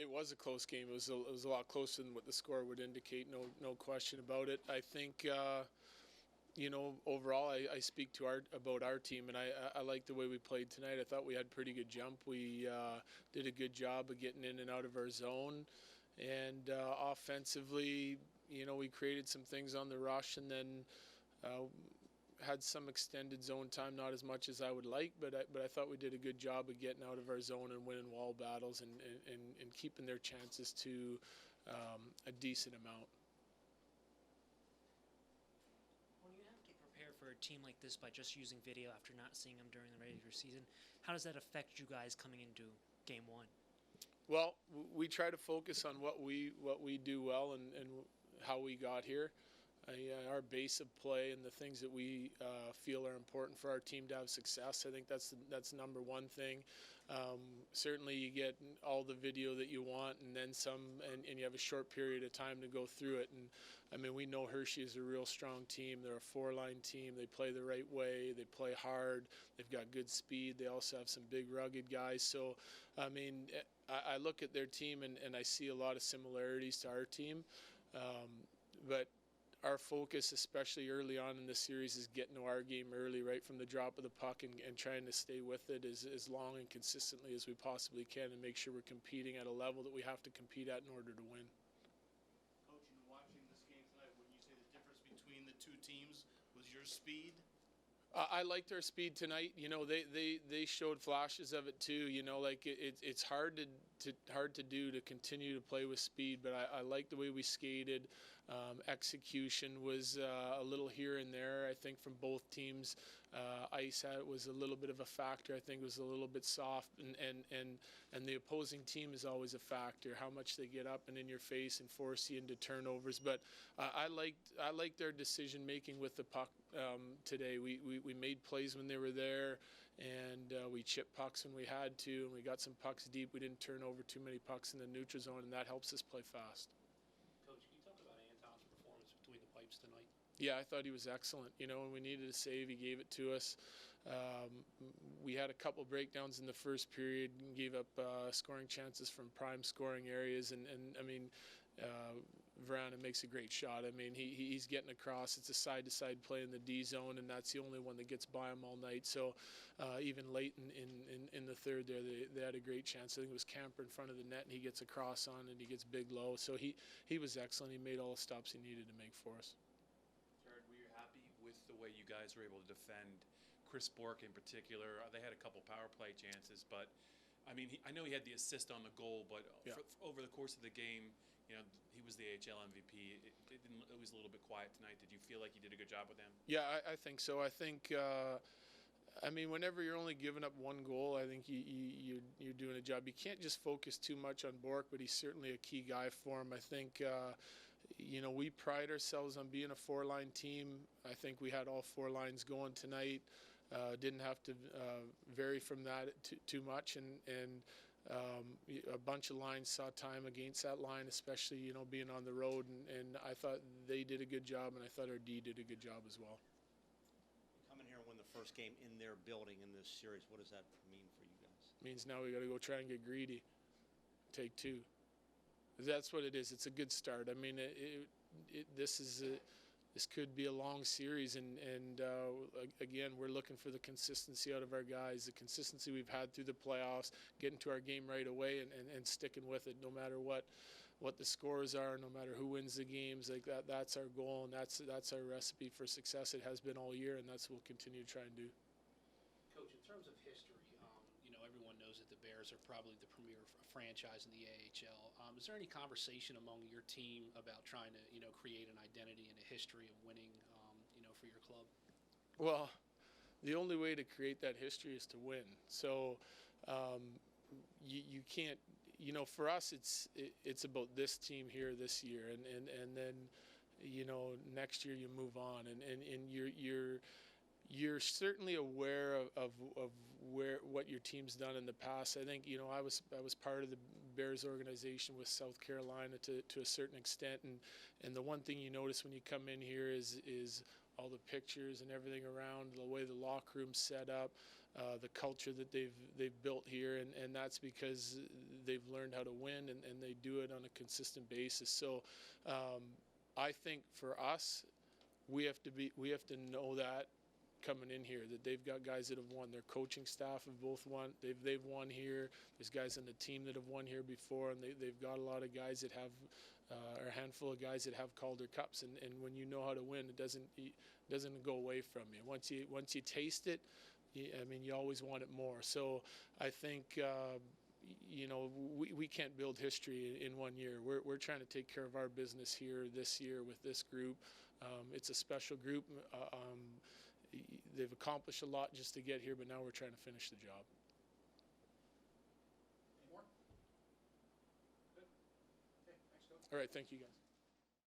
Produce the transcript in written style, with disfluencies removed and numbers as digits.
it was a close game. It was a lot closer than what the score would indicate. No question about it. I think. Overall, I speak to about our team, and I like the way we played tonight. I thought we had pretty good jump. We did a good job of getting in and out of our zone, and offensively, we created some things on the rush, and then had some extended zone time, not as much as I would like, but I thought we did a good job of getting out of our zone and winning wall battles and keeping their chances to a decent amount. When you have to prepare for a team like this by just using video after not seeing them during the regular season, how does that affect you guys coming into game one? Well, we try to focus on what we do well and how we got here. Our base of play and the things that we feel are important for our team to have success. I think that's number one thing. Certainly you get all the video that you want and then some, and you have a short period of time to go through it. And I mean, we know Hershey is a real strong team. They're a four-line team. They play the right way. They play hard. They've got good speed. They also have some big, rugged guys. So, I mean, I look at their team and I see a lot of similarities to our team. But our focus, especially early on in the series, is getting to our game early, right from the drop of the puck, and trying to stay with it as long and consistently as we possibly can, and make sure we're competing at a level that we have to compete at in order to win. Coach, in watching this game tonight, wouldn't you say the difference between the two teams was your speed? I liked our speed tonight. They showed flashes of it too. It's hard to do to continue to play with speed, but I like the way we skated. Execution was a little here and there. I think from both teams, ice was a little bit of a factor. I think it was a little bit soft, and the opposing team is always a factor. How much they get up and in your face and force you into turnovers. But I liked their decision making with the puck today. We made plays when they were there, and we chipped pucks when we had to, and we got some pucks deep. We didn't turn over too many pucks in the neutral zone, and that helps us play fast. Coach, can you talk about Anton's performance between the pipes tonight? Yeah, I thought he was excellent. When we needed a save, he gave it to us. We had a couple breakdowns in the first period and gave up scoring chances from prime scoring areas. And I mean, Verana makes a great shot. I mean, he's getting across. It's a side-to-side play in the D zone, and that's the only one that gets by him all night. So even late in the third there, they had a great chance. I think it was Camper in front of the net, and he gets across on, and he gets big low. So he was excellent. He made all the stops he needed to make for us. Were you happy with the way you guys were able to defend Chris Bourque in particular? They had a couple power play chances, but I mean, I know he had the assist on the goal, but yeah. Over the course of the game, he was the AHL MVP. It was a little bit quiet tonight. Did you feel like you did a good job with him? Yeah, I think so. I think. I mean, whenever you're only giving up one goal, I think you're doing a job. You can't just focus too much on Bourque, but he's certainly a key guy for him. I think, we pride ourselves on being a four-line team. I think we had all four lines going tonight. Didn't have to vary from that too much, and a bunch of lines saw time against that line, especially, being on the road, and I thought they did a good job, and I thought our D did a good job as well. Coming here and win the first game in their building in this series, what does that mean for you guys? It means now we got to go try and get greedy. Take two. That's what it is. It's a good start. I mean, this could be a long series, and again, we're looking for the consistency out of our guys, the consistency we've had through the playoffs, getting to our game right away and sticking with it, no matter what the scores are, no matter who wins the games. Like that's our goal, and that's our recipe for success. It has been all year, and that's what we'll continue to try and do. Coach, in terms of history, everyone knows that the Bears are probably the premier franchise in the AHL. Is there any conversation among your team about trying to, create an identity and a history of winning, for your club? Well, the only way to create that history is to win. So you can't, for us, it's about this team here this year, and then, next year you move on, and you're certainly aware of what your team's done in the past. I think I was part of the Bears organization with South Carolina to a certain extent, and the one thing you notice when you come in here is all the pictures and everything around, the way the locker room's set up, the culture that they've built here, and that's because they've learned how to win, and they do it on a consistent basis. So I think for us, we have to know that coming in here, that they've got guys that have won. Their coaching staff have both won. They've won here. There's guys on the team that have won here before, and they've got a lot of guys that have, or a handful of guys that have Calder Cups. And when you know how to win, it doesn't go away from you. Once you taste it, you always want it more. So I think we can't build history in 1 year. We're trying to take care of our business here this year with this group. It's a special group. They've accomplished a lot just to get here, but now we're trying to finish the job. Any more? Good. Okay, thanks, Coach. All right, thank you guys.